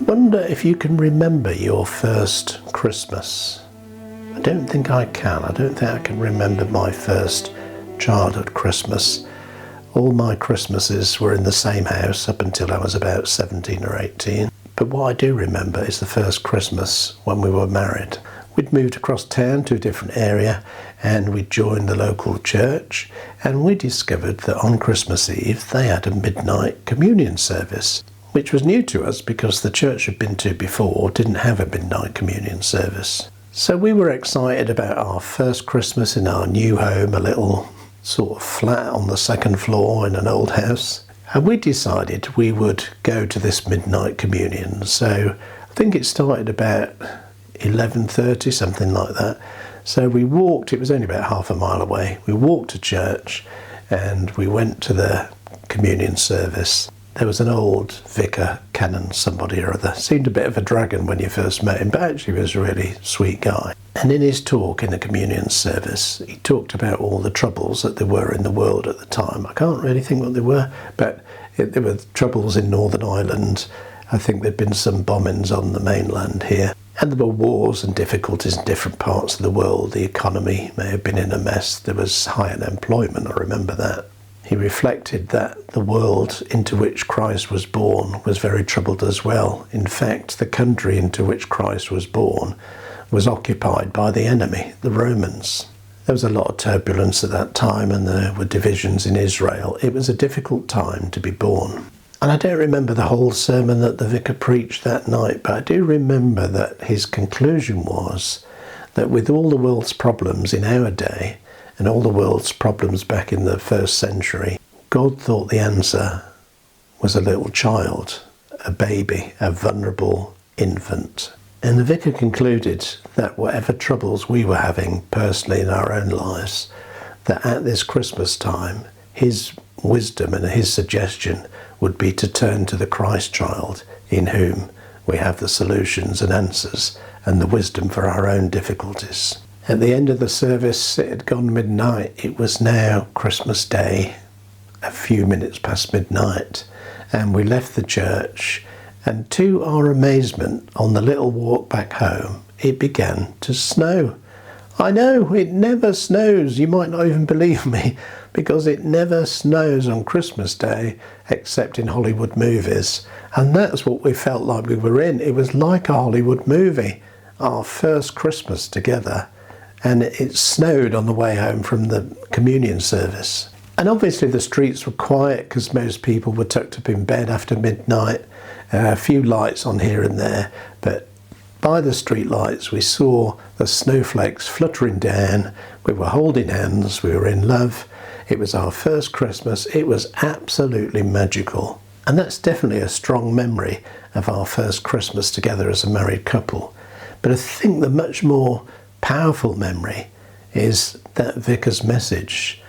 Wonder if you can remember your first Christmas. I don't think I can. I don't think I can remember my first childhood Christmas. All my Christmases were in the same house up until I was about 17 or 18. But what I do remember is the first Christmas when we were married. We'd moved across town to a different area and we joined the local church, and we discovered that on Christmas Eve they had a midnight communion service, which was new to us because the church I'd been to before didn't have a midnight communion service. So we were excited about our first Christmas in our new home, a little sort of flat on the second floor in an old house. And we decided we would go to this midnight communion. So I think it started about 11:30, something like that. So we walked, it was only about half a mile away. We walked to church and we went to the communion service. There was an old vicar, canon somebody or other. Seemed a bit of a dragon when you first met him, but actually was a really sweet guy. And in his talk in the communion service, he talked about all the troubles that there were in the world at the time. I can't really think what they were, but there were troubles in Northern Ireland. I think there'd been some bombings on the mainland here. And there were wars and difficulties in different parts of the world. The economy may have been in a mess. There was high unemployment, I remember that. He reflected that the world into which Christ was born was very troubled as well. In fact, the country into which Christ was born was occupied by the enemy, the Romans. There was a lot of turbulence at that time and there were divisions in Israel. It was a difficult time to be born. And I don't remember the whole sermon that the vicar preached that night, but I do remember that his conclusion was that with all the world's problems in our day, and all the world's problems back in the first century, God thought the answer was a little child, a baby, a vulnerable infant. And the vicar concluded that whatever troubles we were having personally in our own lives, that at this Christmas time, his wisdom and his suggestion would be to turn to the Christ child in whom we have the solutions and answers and the wisdom for our own difficulties. At the end of the service, it had gone midnight. It was now Christmas Day, a few minutes past midnight, and we left the church, and to our amazement, on the little walk back home, it began to snow. I know, it never snows. You might not even believe me, because it never snows on Christmas Day, except in Hollywood movies. And that's what we felt like we were in. It was like a Hollywood movie, our first Christmas together. And it snowed on the way home from the communion service. And obviously the streets were quiet because most people were tucked up in bed after midnight. A few lights on here and there, but by the street lights we saw the snowflakes fluttering down. We were holding hands, we were in love. It was our first Christmas. It was absolutely magical. And that's definitely a strong memory of our first Christmas together as a married couple. But I think the much more powerful memory is that vicar's message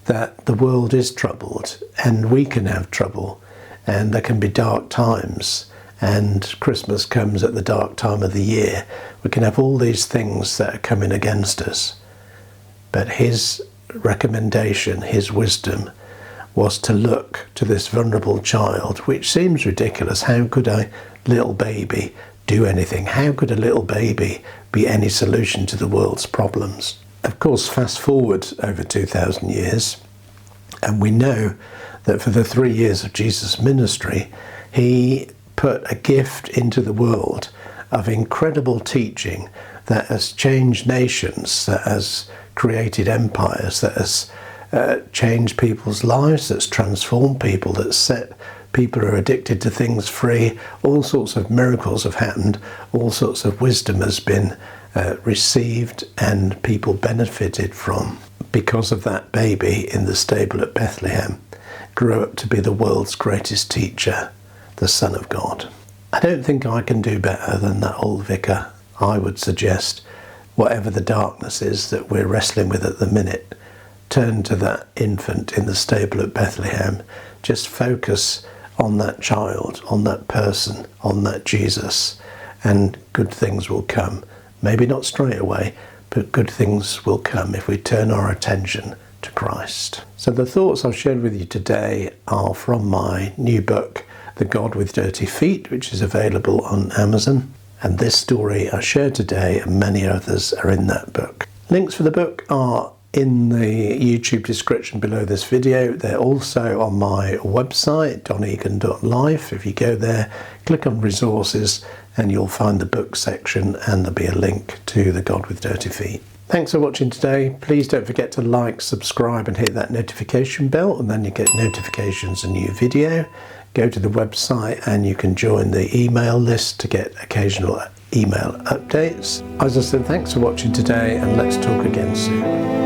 that the world is troubled and we can have trouble and there can be dark times, and Christmas comes at the dark time of the year. We can have all these things that are coming against us. But his recommendation, his wisdom, was to look to this vulnerable child, which seems ridiculous. How could a little baby do anything? How could a little baby be any solution to the world's problems? Of course, fast forward over 2,000 years, and we know that for the 3 years of Jesus' ministry, he put a gift into the world of incredible teaching that has changed nations, that has created empires, that has changed people's lives, that's transformed people, that's set people who are addicted to things free. All sorts of miracles have happened. All sorts of wisdom has been received and people benefited from because of that baby in the stable at Bethlehem grew up to be the world's greatest teacher, the Son of God. I don't think I can do better than that old vicar. I would suggest whatever the darkness is that we're wrestling with at the minute, turn to that infant in the stable at Bethlehem. Just focus on that child, on that person, on that Jesus, and good things will come. Maybe not straight away, but good things will come if we turn our attention to Christ. So the thoughts I've shared with you today are from my new book, The God with Dirty Feet, which is available on Amazon. And this story I shared today and many others are in that book. Links for the book are in the YouTube description below this video. They're also on my website, donegan.life. If you go there, click on resources and you'll find the book section and there'll be a link to The God with Dirty Feet. Thanks for watching today. Please don't forget to like, subscribe and hit that notification bell, and then you get notifications of a new video. Go to the website and you can join the email list to get occasional email updates. As I said, thanks for watching today and let's talk again soon.